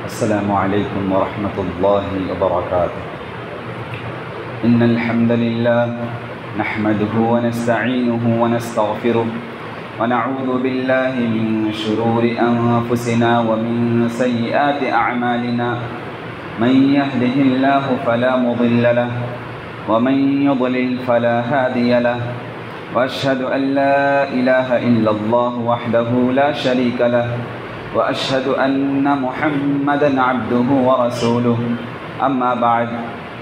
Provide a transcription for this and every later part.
السلام عليكم ورحمة الله وبركاته. إن الحمد لله نحمده ونستعينه ونستغفره ونعوذ بالله من شرور أنفسنا ومن سيئات أعمالنا. من يهده الله فلا مضل له ومن يضلل فلا هادي له. وأشهد أن لا إله إلا الله وحده لا شريك له وأشهد أن محمدًا عبده ورسوله. أما بعد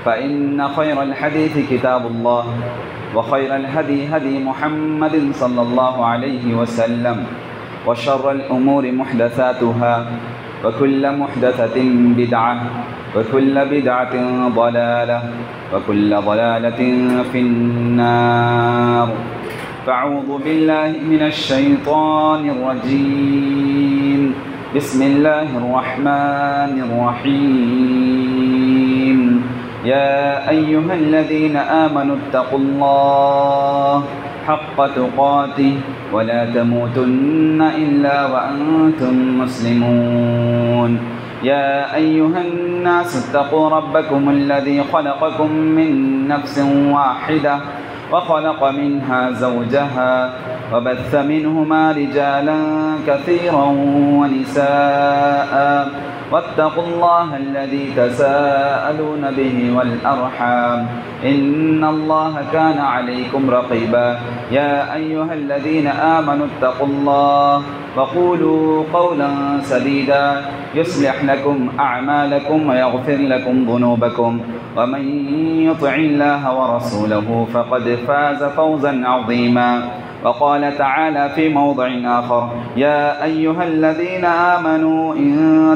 فإن خير الحديث كتاب الله وخير الهدي هدي محمد صلى الله عليه وسلم وشر الأمور محدثاتها وكل محدثة بدعة وكل بدعة ضلالة وكل ضلالة في النار. فأعوذ بالله من الشيطان الرجيم. بسم الله الرحمن الرحيم. يا أيها الذين آمنوا اتقوا الله حق تقاته ولا تموتن إلا وأنتم مسلمون. يا أيها الناس اتقوا ربكم الذي خلقكم من نفس واحدة وخلق منها زوجها وبث منهما رجالا كثيرا ونساء. واتقوا الله الذي تساءلون به والأرحام إن الله كان عليكم رقيبا. يا أيها الذين آمنوا اتقوا الله وقولوا قولا سديدا يصلح لكم أعمالكم ويغفر لكم ذنوبكم ومن يطع الله ورسوله فقد فاز فوزا عظيما. وقال تعالى في موضع آخر: يا أيها الذين آمنوا إن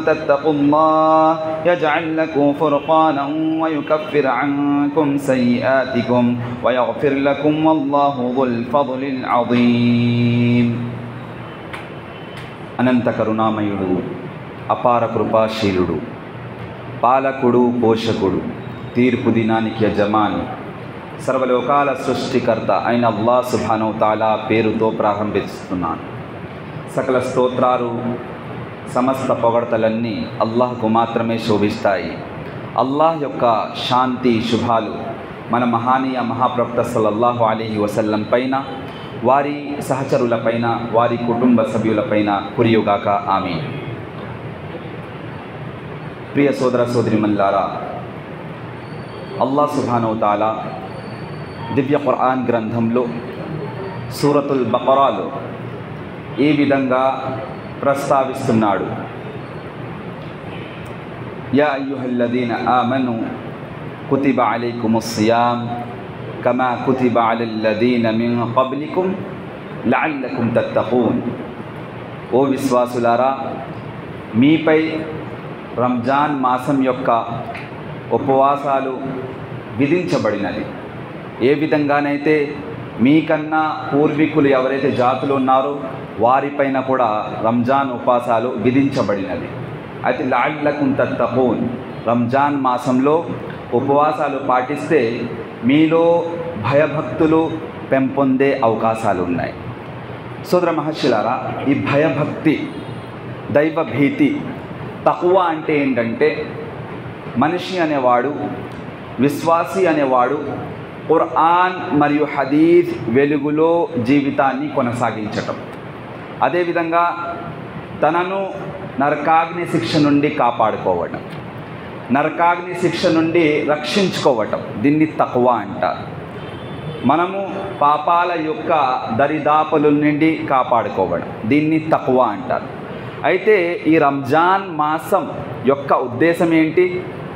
تتقوا الله يجعل لكم فرقانا ويكفر عنكم سيئاتكم ويغفر لكم والله ذو الفضل العظيم. అనంత కరుణామయుడు, అపార కృపాశీలుడు, పాలకుడు, పోషకుడు, తీర్పు దినానికి యజమాని, సర్వలోకాల సృష్టికర్త అయిన అల్లాహ్ సుబ్హానహు తాలా పేరుతో ప్రారంభిస్తున్నాను. సకల స్తోత్రాలు, సమస్త పొగడ్తలన్నీ అల్లాహ్కు మాత్రమే శోభిస్తాయి. అల్లాహ్ యొక్క శాంతి శుభాలు మన మహానీయ మహాప్రవక్త సల్లల్లాహు అలైహి వసల్లం పైన, వారి సహచరులపైన, వారి కుటుంబ సభ్యులపైన కురియుగాక. ఆమీన్. ప్రియ సోదర సోదరిమల్లారా, అల్లాహ్ సుబ్హానహు తాలా దివ్య ఖురాన్ గ్రంథంలో సూరతుల్ బకరాలో ఈ విధంగా ప్రస్తావిస్తున్నాడు: యా అయ్యుహల్లదీన ఆమను కుతిబ అలైకుముస్ సియామ్ కమా కుతిబ అలల్లదీన మిన్ కబ్లికుం లఅల్లకుం తత్తఖూన్. ఓ విశ్వాసులారా, మీపై రంజాన్ మాసం యొక్క ఉపవాసాలు విధించబడినది. ఏ విధంగానైతే మీకన్నా పూర్వీకులు ఎవరైతే జాతులు ఉన్నారో వారిపైన కూడా రంజాన్ ఉపవాసాలు విధించబడినది. అయితే లఅల్లకుం తత్తఖూన్, రంజాన్ మాసంలో ఉపవాసాలు పాటిస్తే మీలో భయభక్తులు పెంపొందే అవకాశాలు ఉన్నాయి. సోదర మహర్షులారా, ఈ భయభక్తి, దైవభీతి, తఖ్వా అంటే ఏంటంటే మనిషి అనేవాడు, విశ్వాసి అనేవాడు ఖురాన్ మరియు హదీస్ వెలుగులో జీవితాన్ని కొనసాగించటం, అదేవిధంగా తనను నరకాగ్ని శిక్ష నుండి కాపాడుకోవటం, నరకాగ్ని శిక్ష నుండి రక్షించుకోవటం, దీన్ని తఖ్వా అంటారు. మనము పాపాల యొక్క దరిదాపుల నుండి కాపాడుకోవడం, దీన్ని తఖ్వా అంటారు. అయితే ఈ రంజాన్ మాసం యొక్క ఉద్దేశం ఏంటి?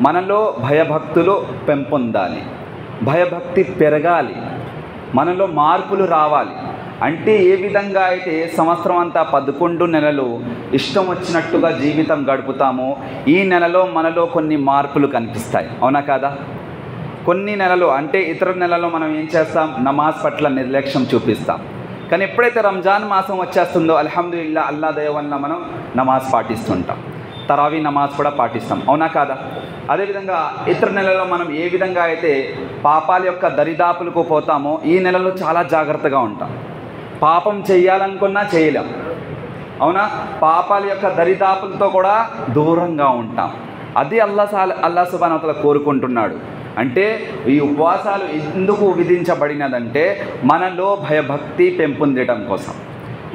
మనలో భయభక్తులు పెంపొందాలి, భయభక్తి పెరగాలి, మనలో మార్పులు రావాలి. అంటే ఏ విధంగా అయితే సంవత్సరం అంతా 11 నెలలు ఇష్టం వచ్చినట్టుగా జీవితం గడుపుతామో ఈ నెలలో మనలో కొన్ని మార్పులు కనిపిస్తాయి. అవునా కాదా? కొన్ని నెలలు అంటే ఇతర నెలలో మనం ఏం చేస్తాం? నమాజ్ పట్ల నిర్లక్ష్యం చూపిస్తాం. కానీ ఎప్పుడైతే రంజాన్ మాసం వచ్చేస్తుందో అల్హమ్దులిల్లా, అల్లా దయ వల్ల మనం నమాజ్ పాటిస్తుంటాం, తరావీ నమాజ్ కూడా పాటిస్తాం. అవునా కాదా? అదేవిధంగా ఇతర నెలలో మనం ఏ విధంగా అయితే పాపాల యొక్క దరిదాపులకు పోతామో ఈ నెలలో చాలా జాగ్రత్తగా ఉంటాం. పాపం చేయాలనుకున్నా చేయలేం, అవునా? పాపాల యొక్క దరిదాపులతో కూడా దూరంగా ఉంటాం. అది అల్లా సుబ్హానహు వ తఆలా కోరుకుంటున్నాడు. అంటే ఈ ఉపవాసాలు ఎందుకు విధించబడినదంటే మనలో భయభక్తి పెంపొందడం కోసం,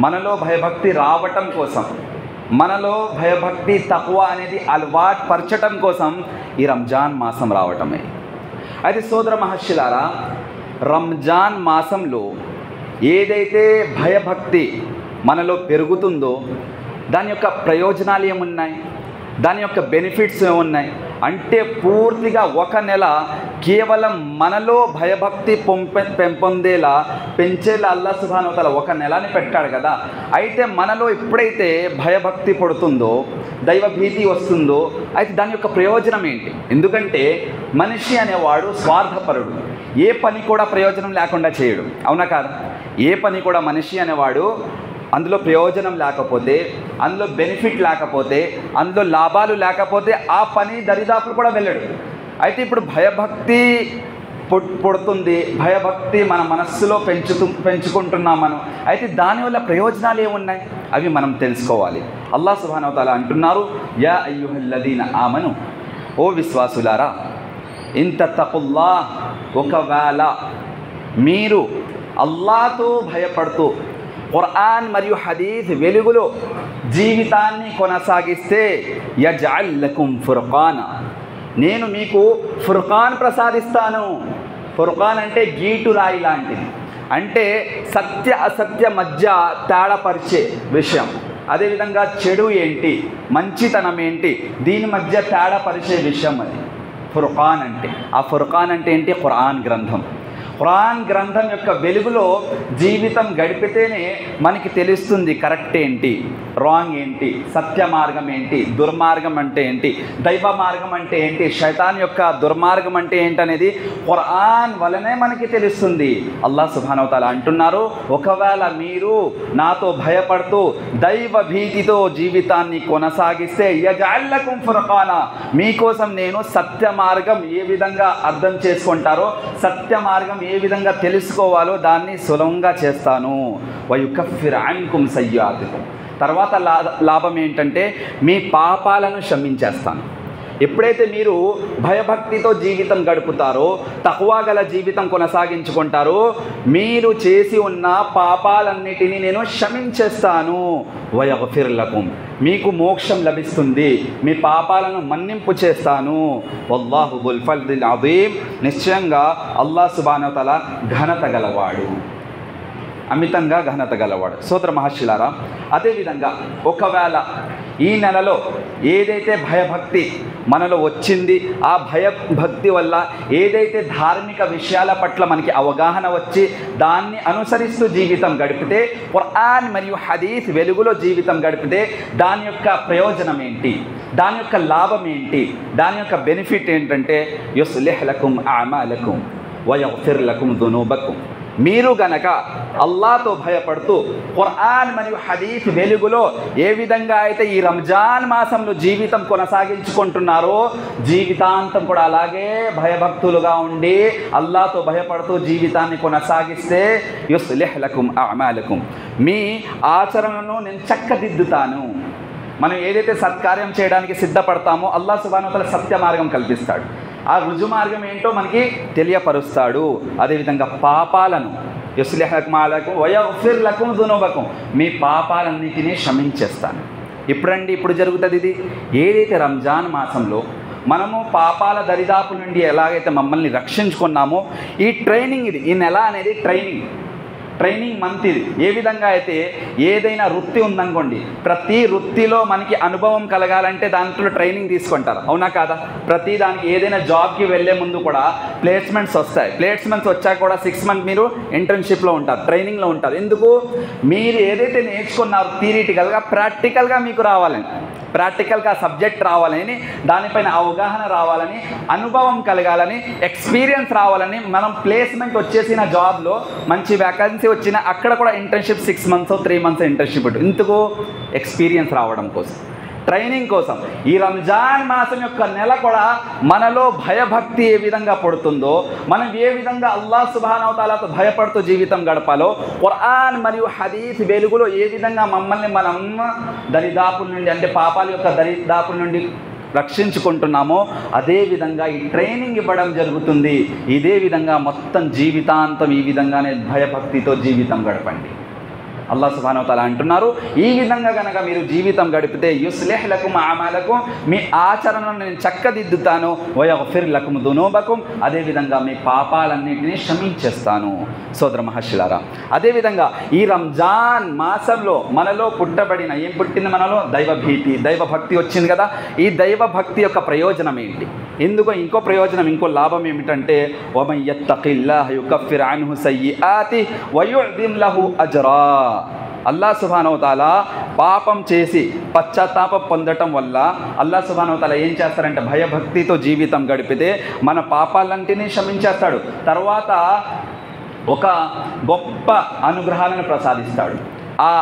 మనలో భయభక్తి రావటం కోసం, మనలో భయభక్తి తక్వా అనేది అలవాటు పరచటం కోసం ఈ రంజాన్ మాసం రావటమే. అయితే సోదర మహర్షులారా, రంజాన్ మాసంలో ఏదైతే భయభక్తి మనలో పెరుగుతుందో దాని యొక్క ప్రయోజనాలు ఏమున్నాయి, దాని యొక్క బెనిఫిట్స్ ఏమున్నాయి అంటే పూర్తిగా ఒక నెల కేవలం మనలో భయభక్తి పెంపొందేలా పెంచేలా అల్లా సుబ్హానహు వ తఆలా ఒక నెలని పెట్టాడు కదా. అయితే మనలో ఎప్పుడైతే భయభక్తి పడుతుందో, దైవభీతి వస్తుందో, అయితే దాని యొక్క ప్రయోజనం ఏంటి? ఎందుకంటే మనిషి అనేవాడు స్వార్థపరుడు, ఏ పని కూడా ప్రయోజనం లేకుండా చేయడు, అవునా కాదా? ఏ పని కూడా మనిషి అనేవాడు అందులో ప్రయోజనం లేకపోతే, అందులో బెనిఫిట్ లేకపోతే, అందులో లాభాలు లేకపోతే ఆ పని దరిదాపులు కూడా వెళ్ళడు. అయితే ఇప్పుడు భయభక్తి పుడుతుంది, భయభక్తి మన మనస్సులో పెంచుకుంటున్నాం మనం. అయితే దానివల్ల ప్రయోజనాలు ఏమున్నాయి అవి మనం తెలుసుకోవాలి. అల్లాహ్ సుబ్హానహు వ తఆలా అంటున్నారు, యా అయ్యుహల్లదీన ఆమను, ఓ విశ్వాసులారా, ఇన్ తత్తఖుల్లాహ్, ఒకవేళ మీరు అల్లాహ్తో భయపడుతూ ఖురాన్ మరియు హదీస్ వెలుగులో జీవితాన్ని కొనసాగిస్తే యజ్అల్ లకుం ఫుర్ఖానా, నేను మీకు ఫుర్ఖాన్ ప్రసాదిస్తాను. ఫుర్ఖాన్ అంటే గీటు రాయి లాంటిది, అంటే సత్య అసత్య మధ్య తేడాపరిచే విషయం. అదేవిధంగా చెడు ఏంటి, మంచితనం ఏంటి, దీని మధ్య తేడాపరిచే విషయం అది ఫుర్ఖాన్ అంటే. ఆ ఫుర్ఖాన్ అంటే ఏంటి? ఖురాన్ గ్రంథం. ఖురాన్ గ్రంథం యొక్క వెలుగులో జీవితం గడిపితేనే మనకి తెలుస్తుంది కరెక్ట్ ఏంటి, రాంగ్ ఏంటి, సత్య మార్గం ఏంటి, దుర్మార్గం అంటే ఏంటి, దైవ మార్గం అంటే ఏంటి, శైతాన్ యొక్క దుర్మార్గం అంటే ఏంటి అనేది ఖురాన్ వలనే మనకి తెలుస్తుంది. అల్లాహ్ సుబ్హానహు వ తఆలా అంటున్నారు, ఒకవేళ మీరు నాతో భయపడుతూ దైవ భీతితో జీవితాన్ని కొనసాగిస్తే యజ్అల్ లకుం ఫుర్ఖానా, మీకోసం నేను సత్య మార్గం ఏ విధంగా అర్థం చేసుకుంటారో, సత్య మార్గం ఏ విధంగా తెలుసుకోవాలో దాన్ని సులభంగా చేస్తాను. వయుకఫిర్ అన్కుం సయ్యాతికుం, తర్వాత లాభం ఏంటంటే మీ పాపాలను క్షమించేస్తాను. ఎప్పుడైతే మీరు భయభక్తితో జీవితం గడుపుతారో, తక్వా గల జీవితం కొనసాగించుకుంటారో, మీరు చేసి ఉన్న పాపాలన్నిటినీ నేను క్షమించేస్తాను. వయగ్ఫిర్ లకుం, మీకు మోక్షం లభిస్తుంది, మీ పాపాలను మన్నింపు చేస్తాను. వల్లాహు జుల్ ఫద్లిల్ అజీమ్, నిశ్చయంగా అల్లాహ్ సుబ్హానహు వ తఆలా ఘనత గలవాడు, అమితంగా ఘనత గలవాడు. సోదర మహర్షులారా, అదేవిధంగా ఒకవేళ ఈ నెలలో ఏదైతే భయభక్తి మనలో వచ్చింది, ఆ భయభక్తి వల్ల ఏదైతే ధార్మిక విషయాల పట్ల మనకి అవగాహన వచ్చి దాన్ని అనుసరిస్తూ జీవితం గడిపితే, ఖురాన్ మరియు హదీస్ వెలుగులో జీవితం గడిపితే దాని యొక్క ప్రయోజనం ఏంటి, దాని యొక్క లాభం ఏంటి, దాని యొక్క బెనిఫిట్ ఏంటంటే యుస్లిహ్ లకుం అమాలకుం వయగ్ఫిర్ లకుం దునూబకుం, మీరు గనక అల్లాహ్తో భయపడుతూ ఖురాన్ మరియు హదీస్ వెలుగులో ఏ విధంగా అయితే ఈ రంజాన్ మాసంలో జీవితం కొనసాగించుకుంటున్నారో, జీవితాంతం కూడా అలాగే భయభక్తులుగా ఉండి అల్లాహ్తో భయపడుతూ జీవితాన్ని కొనసాగిస్తే యుస్లిహ్ లకుం అమాలకుం, మీ ఆచరణను నేను చక్కదిద్దుతాను. మనం ఏదైతే సత్కార్యం చేయడానికి సిద్ధపడతామో అల్లాహ్ సుబ్హానహు వ తఆలా సత్య మార్గం కల్పిస్తాడు, ఆ రుజు మార్గం ఏంటో మనకి తెలియపరుస్తాడు. అదేవిధంగా పాపాలను యుస్లిహ్ లకుం అమాలకుం వయగ్ఫిర్ లకుం దునూబకుం, మీ పాపాలన్నిటినీ క్షమించేస్తాను. ఇప్పుడు జరుగుతుంది ఇది. ఏదైతే రంజాన్ మాసంలో మనము పాపాల దరిదాపు నుండి ఎలాగైతే మమ్మల్ని రక్షించుకున్నామో, ఈ ట్రైనింగ్ ఇది, ఈ నెల అనేది ట్రైనింగ్ మంత్ ఇది. ఏ విధంగా అయితే ఏదైనా వృత్తి ఉందనుకోండి, ప్రతి వృత్తిలో మనకి అనుభవం కలగాలంటే దాంట్లో ట్రైనింగ్ తీసుకుంటారు, అవునా కాదా? ప్రతి దానికి ఏదైనా జాబ్కి వెళ్ళే ముందు కూడా ప్లేస్మెంట్స్ వస్తాయి. ప్లేస్మెంట్స్ వచ్చాక కూడా 6 months మీరు ఇంటర్న్షిప్లో ఉంటారు, ట్రైనింగ్లో ఉంటారు. ఎందుకు? మీరు ఏదైతే నేర్చుకున్నారో థియరిటికల్గా, ప్రాక్టికల్గా మీకు రావాలని, ప్రాక్టికల్గా సబ్జెక్ట్ రావాలని, దానిపైన అవగాహన రావాలని, అనుభవం కలగాలని, ఎక్స్పీరియన్స్ రావాలని, మనం ప్లేస్మెంట్ వచ్చేసిన జాబ్లో మంచి వ్యాకెన్సీ వచ్చిన అక్కడ కూడా ఇంటర్న్షిప్ 6 months 3 months ఇంటర్న్షిప్ ఉంటుంది. ఎందుకు? ఎక్స్పీరియన్స్ రావడం కోసం. ట్రైనింగ్ కోసం. ఈ రంజాన్ మాసం యొక్క నెల కూడా మనలో భయభక్తి ఏ విధంగా పడుతుందో, మనం ఏ విధంగా అల్లాహ్ సుబ్హానహు వ తఆలాతో భయపడుతూ జీవితం గడపాలో, ఖురాన్ మరియు హదీస్ వెలుగులో ఏ విధంగా మమ్మల్ని మనం దరిదాపుల నుండి, అంటే పాపాల యొక్క దరిదాపుల నుండి రక్షించుకుంటున్నామో అదే విధంగా ఈ ట్రైనింగ్ ఇవ్వడం జరుగుతుంది. ఇదే విధంగా మొత్తం జీవితాంతం ఈ విధంగానే భయభక్తితో జీవితం గడపండి. అల్లాహ్ సుబ్హానహు వ తఆలా అంటున్నారు, ఈ విధంగా కనుక మీరు జీవితం గడిపితే యుస్లిహ్ లకుం అమాలకుం, మీ ఆచరణను నేను చక్కదిద్దుతాను, వయగ్ఫిర్ లకుం దునూబకుం, అదేవిధంగా మీ పాపాలన్నింటినీ క్షమించేస్తాను. సోదర మహర్షులారా, అదేవిధంగా ఈ రంజాన్ మాసంలో మనలో పుట్టబడిన, ఏం పుట్టింది మనలో? దైవభీతి, దైవభక్తి వచ్చింది కదా. ఈ దైవభక్తి యొక్క ప్రయోజనం ఏంటి? ఎందుకో ఇంకో ప్రయోజనం, ఇంకో లాభం ఏమిటంటే వమన్ యత్తఖిల్లాహ యుకఫిర్ అన్హు సయ్యిఆతి వయుఅజిమ్ లహు అజ్రా. అల్లాహ్ సుబ్హానహు వ తఆలా పాపం చేసి పశ్చాత్తాపం పొందటం వల్ల అల్లాహ్ సుబ్హానహు వ తఆలా ఏం చేస్తారంటే భయభక్తితో జీవితం గడిపితే మన పాపాలన్నింటినీ క్షమించేస్తాడు. తర్వాత ఒక గొప్ప అనుగ్రహాలను ప్రసాదిస్తాడు. ఆ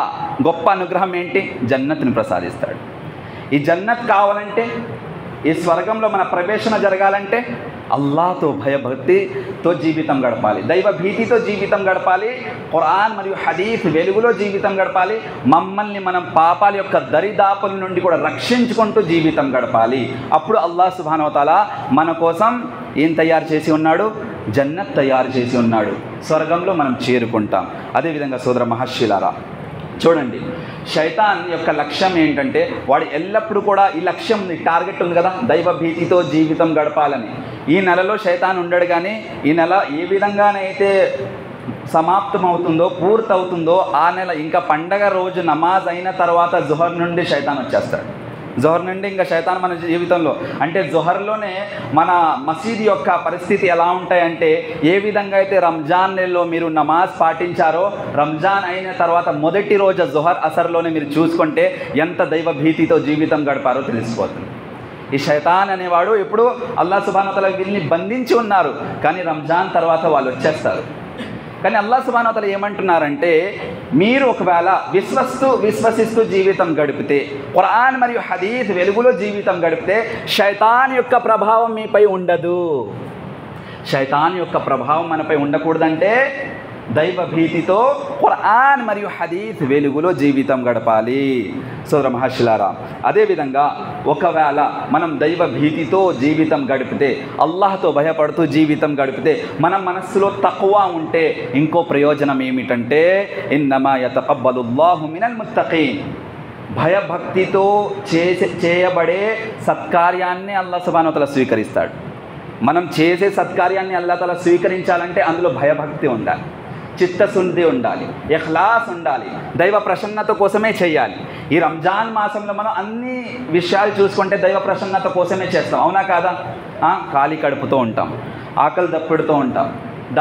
గొప్ప అనుగ్రహం ఏంటి? జన్నత్ని ప్రసాదిస్తాడు. ఈ జన్నత్ కావాలంటే, ఈ స్వర్గంలో మన ప్రవేశన జరగాలంటే అల్లాహ్తో భయభక్తితో జీవితం గడపాలి, దైవభీతితో జీవితం గడపాలి, ఖురాన్ మరియు హదీస్ వెలుగులో జీవితం గడపాలి, మమ్మల్ని మనం పాపాల యొక్క దరిదాపుల నుండి కూడా రక్షించుకుంటూ జీవితం గడపాలి. అప్పుడు అల్లాహ్ సుబ్హానహు వ తఆలా మన కోసం ఏం తయారు చేసి ఉన్నాడు? జన్నత్ తయారు చేసి ఉన్నాడు. స్వర్గంలో మనం చేరుకుంటాం. అదేవిధంగా సోదర మహర్షులారా, చూడండి, శైతాన్ యొక్క లక్ష్యం ఏంటంటే వాడు ఎల్లప్పుడూ కూడా ఈ లక్ష్యం ఉంది, టార్గెట్ ఉంది కదా, దైవభీతితో జీవితం గడపాలని. ఈ నెలలో శైతాన్ ఉండడు, కానీ ఈ నెల ఏ విధంగానైతే సమాప్తం అవుతుందో, పూర్తవుతుందో ఆ నెల ఇంకా పండగ రోజు నమాజ్ అయిన తర్వాత జుహర్ నుండి శైతాన్ వచ్చేస్తాడు. జొహర్ నుండి ఇంకా శైతాన్ మన జీవితంలో, అంటే జొహర్లోనే మన మసీద్ యొక్క పరిస్థితి ఎలా ఉంటాయంటే, ఏ విధంగా అయితే రంజాన్ నెలలో మీరు నమాజ్ పాటించారో రంజాన్ అయిన తర్వాత మొదటి రోజు జొహర్ అసర్లోనే మీరు చూసుకుంటే ఎంత దైవ భీతితో జీవితం గడిపారో తెలిసిపోతుంది. ఈ శైతాన్ అనేవాడు ఇప్పుడు అల్లాహ్ సుబ్హానహు వ తఆలా వీళ్ళని బంధించి ఉన్నారు, కానీ రంజాన్ తర్వాత వాళ్ళు వచ్చేస్తారు. కానీ అల్లాహ్ సుబ్హానహు వ తఆలా ఏమంటున్నారంటే, మీరు ఒకవేళ విశ్వసిస్తూ జీవితం గడిపితే, ఖురాన్ మరియు హదీస్ వెలుగులో జీవితం గడిపితే శైతాన్ యొక్క ప్రభావం మీపై ఉండదు. శైతాన్ యొక్క ప్రభావం మనపై ఉండకూడదంటే దైవభీతితో ఖురాన్ మరియు హదీస్ వెలుగులో జీవితం గడపాలి. సోదర మహర్షులారా, అదేవిధంగా ఒకవేళ మనం దైవభీతితో జీవితం గడిపితే, అల్లాహ్తో భయపడుతూ జీవితం గడిపితే, మన మనస్సులో తక్కువ ఉంటే ఇంకో ప్రయోజనం ఏమిటంటే ఇన్నమా యతకబ్బలుల్లాహు మినల్ ముత్తఖీన్, భయభక్తితో చేయబడే సత్కార్యాన్ని అల్లాహ్ సుబ్హానహు వ తఆలా స్వీకరిస్తాడు. మనం చేసే సత్కార్యాన్ని అల్లాహ్ తఆలా స్వీకరించాలంటే అందులో భయభక్తి ఉండాలి, చిత్తశుద్ధి ఉండాలి, ఇఖ్లాస్ ఉండాలి, దైవ ప్రసన్నత కోసమే చేయాలి. ఈ రంజాన్ మాసంలో మనం అన్ని విషయాలు చూసుకుంటే దైవ ప్రసన్నత కోసమే చేస్తాం, అవునా కాదా? ఖాళీ కడుపుతో ఉంటాం, ఆకలి దప్పుడుతో ఉంటాం,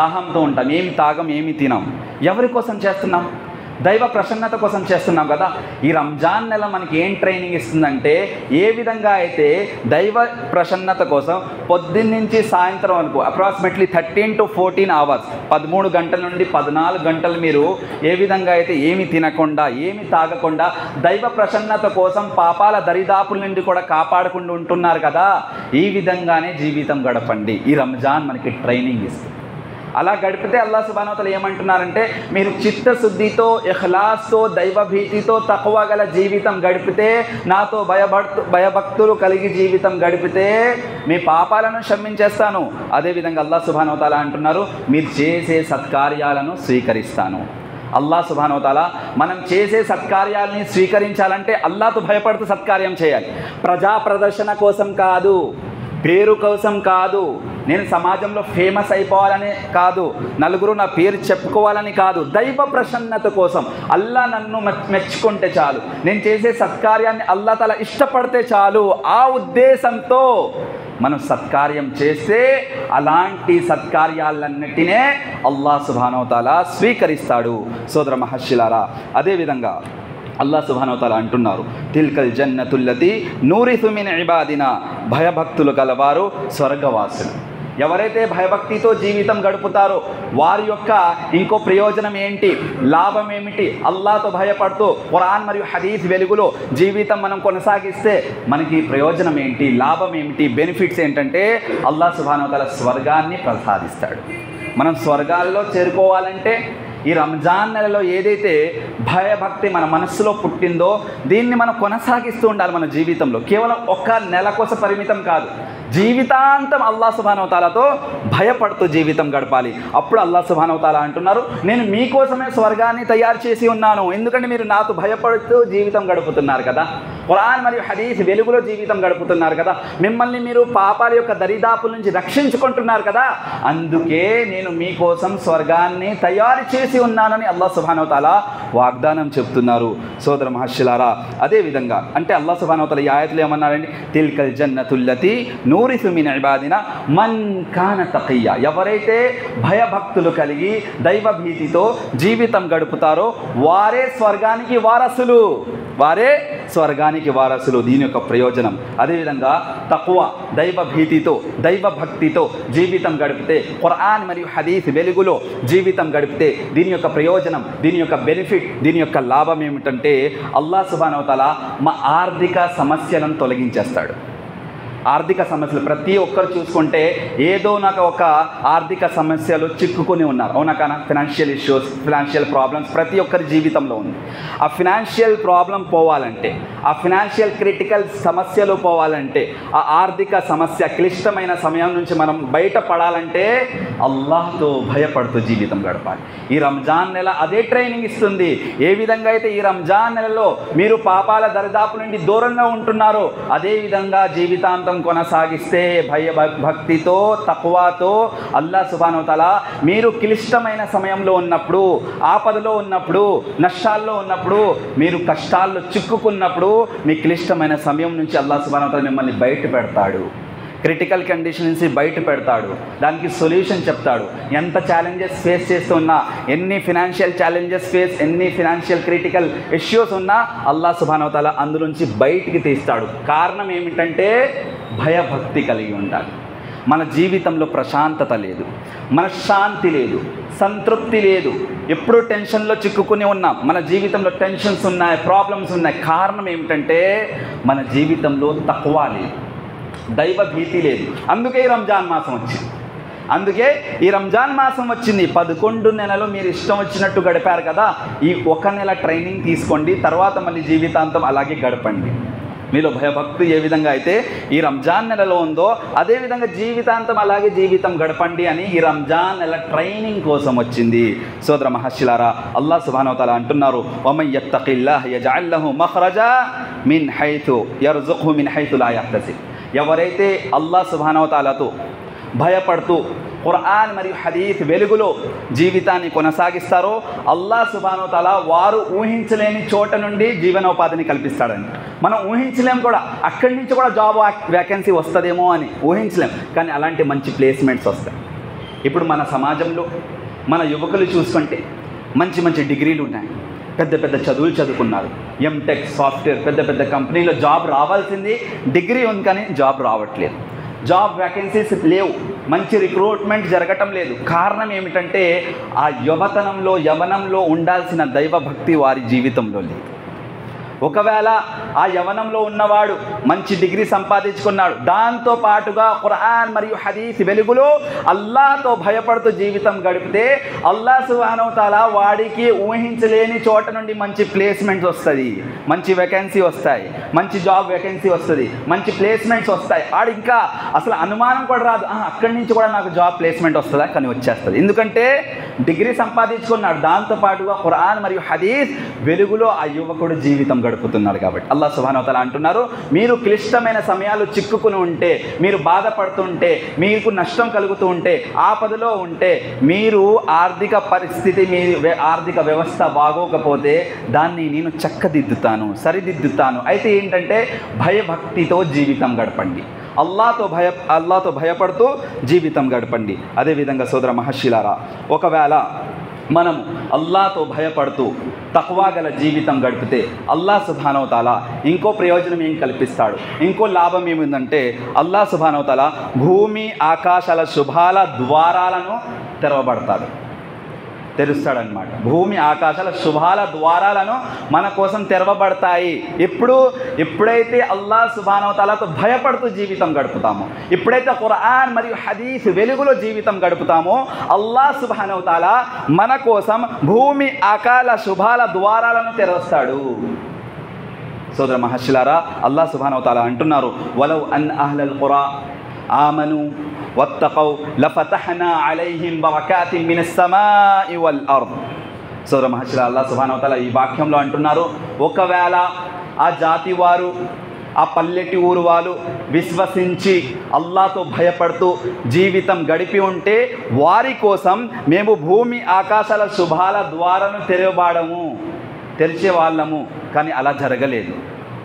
దాహంతో ఉంటాం, ఏమి తాగం, ఏమి తినాం. ఎవరి కోసం చేస్తున్నాం? దైవ ప్రసన్నత కోసం చేస్తున్నాం కదా. ఈ రంజాన్ నెల మనకి ఏం ట్రైనింగ్ ఇస్తుందంటే, ఏ విధంగా అయితే దైవ ప్రసన్నత కోసం పొద్దున్నుంచి సాయంత్రం వరకు అప్రాక్సిమేట్లీ 13 to 14 hours 13 గంటల నుండి 14 గంటలు మీరు ఏ విధంగా అయితే ఏమి తినకుండా, ఏమి తాగకుండా దైవ ప్రసన్నత కోసం పాపాల దరిదాపుల నుండి కూడా కాపాడుకుంటూ ఉంటున్నారు కదా, ఈ విధంగానే జీవితం గడపండి. ఈ రంజాన్ మనకి ట్రైనింగ్ ఇస్తుంది. అలా గడిపితే అల్లాహ్ సుబ్హానహు వ తఆలా ఏమంటున్నారంటే, మీరు చిత్తశుద్ధితో, ఇఖ్లాస్తో, దైవభీతితో తక్కువ గల జీవితం గడిపితే, నాతో భయభక్తులు కలిగి జీవితం గడిపితే మీ పాపాలను క్షమించేస్తాను. అదేవిధంగా అల్లాహ్ సుబ్హానహు వ తఆలా అంటున్నారు, మీరు చేసే సత్కార్యాలను స్వీకరిస్తాను. అల్లాహ్ సుబ్హానహు వ తఆలా మనం చేసే సత్కార్యాలని స్వీకరించాలంటే అల్లాహ్తో భయపడుతూ సత్కార్యం చేయాలి. ప్రజా ప్రదర్శన కోసం కాదు, పేరు కోసం కాదు, నేను సమాజంలో ఫేమస్ అయిపోవాలని కాదు, నలుగురు నా పేరు చెప్పుకోవాలని కాదు, దైవ ప్రసన్నత కోసం. అల్లా నన్ను మెచ్చుకుంటే చాలు, నేను చేసే సత్కార్యాన్ని అల్లా తఆలా ఇష్టపడితే చాలు, ఆ ఉద్దేశంతో మనం సత్కార్యం చేస్తే అలాంటి సత్కార్యాలన్నిటినే అల్లాహ్ సుబ్హానహు వ తఆలా స్వీకరిస్తాడు. సోదర మహర్షులారా, అదేవిధంగా అల్లాహ్ సుబ్హానహు వ తఆలా అంటున్నారు, తిల్కల్ జన్నతుల్లతి నూరిసు మిన్ ఇబాదినా, భయభక్తులు గలవారు స్వర్గవాసులు. ఎవరైతే భయభక్తితో జీవితం గడుపుతారో వారి యొక్క ఇంకో ప్రయోజనం ఏంటి, లాభం ఏమిటి? అల్లాహ్తో భయపడుతూ ఖురాన్ మరియు హదీస్ వెలుగులో జీవితం మనం కొనసాగిస్తే మనకి ప్రయోజనం ఏంటి, లాభం ఏమిటి, బెనిఫిట్స్ ఏంటంటే అల్లాహ్ సుబ్హానహు వ తఆలా స్వర్గాన్ని ప్రసాదిస్తాడు. మనం స్వర్గాల్లో చేరుకోవాలంటే ఈ రంజాన్ నెలలో ఏదైతే భయభక్తి మన మనస్సులో పుట్టిందో దీన్ని మనం కొనసాగిస్తూ ఉండాలి మన జీవితంలో. కేవలం ఒక్క నెల కోసం పరిమితం కాదు, జీవితాంతం అల్లాహ్ సుబ్హానహు వ తఆలాతో భయపడుతూ జీవితం గడపాలి. అప్పుడు అల్లాహ్ సుబ్హానహు వ తఆలా అంటున్నారు, నేను మీకోసమే స్వర్గాన్ని తయారు చేసి ఉన్నాను, ఎందుకంటే మీరు నాతో భయపడుతూ జీవితం గడుపుతున్నారు కదా, ఖురాన్ మరియు హదీస్ వెలుగులో జీవితం గడుపుతున్నారు కదా, మిమ్మల్ని మీరు పాపాల యొక్క దరిదాపుల నుంచి రక్షించుకుంటున్నారు కదా, అందుకే నేను మీకోసం స్వర్గాన్ని తయారు చేసి ఉన్నానని అల్లాహ్ సుబ్హానహు వ తఆలా వాగ్దానం చెప్తున్నారు. సోదర మహర్షులారా, అదేవిధంగా అంటే అల్లాహ్ సుబ్హానహు వ తఆలా ఈ ఆయతలో ఏమన్నారండి, తిల్కల్ జన్నతుల్లతి నూరిసు మిన్ ఇబాదినా మన్ కాన తఖియ్యా. ఎవరైతే భయభక్తులు కలిగి దైవభీతితో జీవితం గడుపుతారో వారే స్వర్గానికి వారసులు, వారే స్వర్గానికి వారసులు. దీని యొక్క ప్రయోజనం. అదేవిధంగా తక్వా, దైవభీతితో దైవభక్తితో జీవితం గడిపితే, ఖురాన్ మరియు హదీస్ వెలుగులో జీవితం గడిపితే దీని యొక్క ప్రయోజనం, దీని యొక్క బెనిఫిట్, దీని యొక్క లాభం ఏమిటంటే అల్లాహ్ సుబ్హానహు వ తఆలా మా ఆర్థిక సమస్యలను తొలగించేస్తాడు. ఆర్థిక సమస్యలు ప్రతి ఒక్కరు చూసుకుంటే ఏదో నాకు ఒక ఆర్థిక సమస్యలు చిక్కుకొని ఉన్నారు, అవునా కానా? ఫినాన్షియల్ ఇష్యూస్, ఫినాన్షియల్ ప్రాబ్లమ్స్ ప్రతి ఒక్కరి జీవితంలో ఉంది. ఆ ఫినాన్షియల్ ప్రాబ్లం పోవాలంటే, ఆ ఫినాన్షియల్ క్రిటికల్ సమస్యలు పోవాలంటే, ఆ ఆర్థిక సమస్య క్లిష్టమైన సమయం నుంచి మనం బయటపడాలంటే అల్లాహ్తో భయపడుతూ జీవితం గడపాలి. ఈ రంజాన్ నెల అదే ట్రైనింగ్ ఇస్తుంది. ఏ విధంగా అయితే ఈ రంజాన్ నెలలో మీరు పాపాల దరిదాపు నుండి దూరంగా ఉంటున్నారో అదేవిధంగా జీవితాంతం కొనసాగిస్తే భక్తితో తక్వాతో అల్లాహ్ సుబ్హానహు వ తఆలా మీరు క్లిష్టమైన సమయంలో ఉన్నప్పుడు, ఆపదలో ఉన్నప్పుడు, నష్టాల్లో ఉన్నప్పుడు, మీరు కష్టాల్లో చిక్కుకున్నప్పుడు మీ క్లిష్టమైన సమయం నుంచి అల్లాహ్ సుబ్హానహు వ తఆలా మిమ్మల్ని బయట పెడతాడు. క్రిటికల్ కండిషన్ నుంచి బయట పెడతాడు, దానికి సొల్యూషన్ చెప్తాడు. ఎంత ఛాలెంజెస్ ఫేస్ చేస్తున్నా, ఎన్ని ఫినాన్షియల్ ఛాలెంజెస్ ఎన్ని ఫినాన్షియల్ క్రిటికల్ ఇష్యూస్ ఉన్నా అల్లాహ్ సుబ్హానహు వ తఆలా అందులోంచి బయటికి తీస్తాడు. కారణం ఏమిటంటే భయభక్తి కలిగి ఉండాలి. మన జీవితంలో ప్రశాంతత లేదు, మనశ్శాంతి లేదు, సంతృప్తి లేదు, ఎప్పుడూ టెన్షన్లో చిక్కుకుని ఉన్నాం. మన జీవితంలో టెన్షన్స్ ఉన్నాయి, ప్రాబ్లమ్స్ ఉన్నాయి. కారణం ఏమిటంటే మన జీవితంలో తక్వా లేదు, దైవభీతి లేదు. అందుకే ఈ రంజాన్ మాసం వచ్చింది. అందుకే ఈ రంజాన్ మాసం వచ్చింది. 11 నెలలు మీరు ఇష్టం వచ్చినట్టు గడిపారు కదా, ఈ ఒక నెల ట్రైనింగ్ తీసుకోండి, తర్వాత మళ్ళీ జీవితాంతం అలాగే గడపండి. మీలో భయభక్తి ఏ విధంగా అయితే ఈ రంజాన్ నెలలో ఉందో అదేవిధంగా జీవితాంతం అలాగే జీవితం గడపండి అని ఈ రంజాన్ నెల ట్రైనింగ్ కోసం వచ్చింది. సోదర మహర్షులారా, అల్లాహ్ సుబ్హానహు వ తఆలా అంటున్నారు, వమన్ యత్తఖిల్లాహ యజఅల్ లహు మఖ్రజా మిన్ హైతు యర్జుఖు మిన్ హైతు లా యహ్తసిబ్. ఎవరైతే అల్లాహ్ సుబ్హానహు వ తఆలాతో భయపడుతూ ఖురాన్ మరియు హదీస్ వెలుగులో జీవితాన్ని కొనసాగిస్తారో అల్లాహ్ సుబ్హానహు వ తఆలా వారు ఊహించలేని చోట నుండి జీవనోపాధిని కల్పిస్తాడండి. మనం ఊహించలేం కూడా, అక్కడి నుంచి కూడా జాబ్ వ్యాకెన్సీ వస్తుందేమో అని ఊహించలేం, కానీ అలాంటి మంచి ప్లేస్మెంట్స్ వస్తాయి. ఇప్పుడు మన సమాజంలో మన యువకులు చూసుకుంటే మంచి మంచి డిగ్రీలు ఉన్నాయి, పెద్ద పెద్ద చదువులు చదువుకున్నారు, ఎంటెక్, సాఫ్ట్వేర్, పెద్ద పెద్ద కంపెనీలో జాబ్ రావాల్సింది, డిగ్రీ ఉంది కానీ జాబ్ రావట్లేదు, జాబ్ వ్యాకెన్సీస్ లేవు, మంచి రిక్రూట్మెంట్ జరగటం లేదు. కారణం ఏమిటంటే ఆ యవనంలో ఉండాల్సిన దైవభక్తి వారి జీవితంలో లేదు. ఒకవేళ ఆ యవనంలో ఉన్నవాడు మంచి డిగ్రీ సంపాదించుకున్నాడు, దాంతో పాటుగా ఖురాన్ మరియు హదీస్ వెలుగులో అల్లాహ్తో భయపడుతూ జీవితం గడిపితే అల్లాహ్ సుబ్హానహు వ తఆలా వాడికి ఊహించలేని చోట నుండి మంచి ప్లేస్మెంట్స్ వస్తుంది, మంచి వేకెన్సీ వస్తాయి, మంచి జాబ్ వేకెన్సీ వస్తుంది, మంచి ప్లేస్మెంట్స్ వస్తాయి. వాడు ఇంకా అసలు అనుమానం కూడా రాదు, అక్కడి నుంచి కూడా నాకు జాబ్ ప్లేస్మెంట్ వస్తుందా, కానీ వచ్చేస్తుంది. ఎందుకంటే డిగ్రీ సంపాదించుకున్నాడు, దాంతోపాటుగా ఖురాన్ మరియు హదీస్ వెలుగులో ఆ యువకుడు జీవితం గడుపుతున్నాడు. కాబట్టి అల్లాహ్ సుబ్హానహు వ తఆలా అంటున్నారు, మీరు క్లిష్టమైన సమయాలు చిక్కుకుని ఉంటే, మీరు బాధపడుతుంటే, మీకు నష్టం కలుగుతూ ఉంటే, ఆపదలో ఉంటే, మీరు ఆర్థిక పరిస్థితి, మీ ఆర్థిక వ్యవస్థ బాగోకపోతే దాన్ని నేను చక్కదిద్దుతాను, సరిదిద్దుతాను. అయితే ఏంటంటే భయభక్తితో జీవితం గడపండి, అల్లాహ్తో భయపడుతూ జీవితం గడపండి. అదేవిధంగా సోదర మహర్షులారా, ఒకవేళ మనము అల్లాహ్తో భయపడుతూ తక్వా గల జీవితం గడిపితే అల్లాహ్ సుబ్హానహు వ తఆలా ఇంకో ప్రయోజనం ఏం కల్పిస్తాడు, ఇంకో లాభం ఏముందంటే అల్లాహ్ సుబ్హానహు వ తఆలా భూమి ఆకాశాల శుభాల ద్వారాలను తెరుస్తాడనమాట. భూమి ఆకాశాల శుభాల ద్వారాలను మన కోసం తెరవబడతాయి. ఎప్పుడైతే అల్లాహ్ సుబ్హానహు వ తఆలాతో భయపడుతూ జీవితం గడుపుతామో, ఎప్పుడైతే ఖురాన్ మరియు హదీస్ వెలుగులో జీవితం గడుపుతామో, అల్లాహ్ సుబ్హానహు వ తఆలా మన కోసం భూమి ఆకాశాల శుభాల ద్వారాలను తెరుస్తాడు. సోదర మహర్షులారా, అల్లాహ్ సుబ్హానహు వ తఆలా అంటున్నారు, వలౌ అన్ అహ్లల్ ఖురా ఆమను వత్తఖౌ లఫతహనా అలైహిం బరకాతిన్ మినస్ సమాఇ వల్ అర్ద్. సోదర మహర్షులారా, అల్లాహ్ సుబ్హానహు వ తఆలా ఈ వాక్యంలో అంటున్నారు, ఒకవేళ ఆ జాతి వారు, ఆ పల్లెటి ఊరు వాళ్ళు విశ్వసించి అల్లాహ్తో భయపడుతూ జీవితం గడిపి ఉంటే వారి కోసం మేము భూమి ఆకాశాల శుభాల ద్వారాను తెరిచే వాళ్ళము. కానీ అలా జరగలేదు.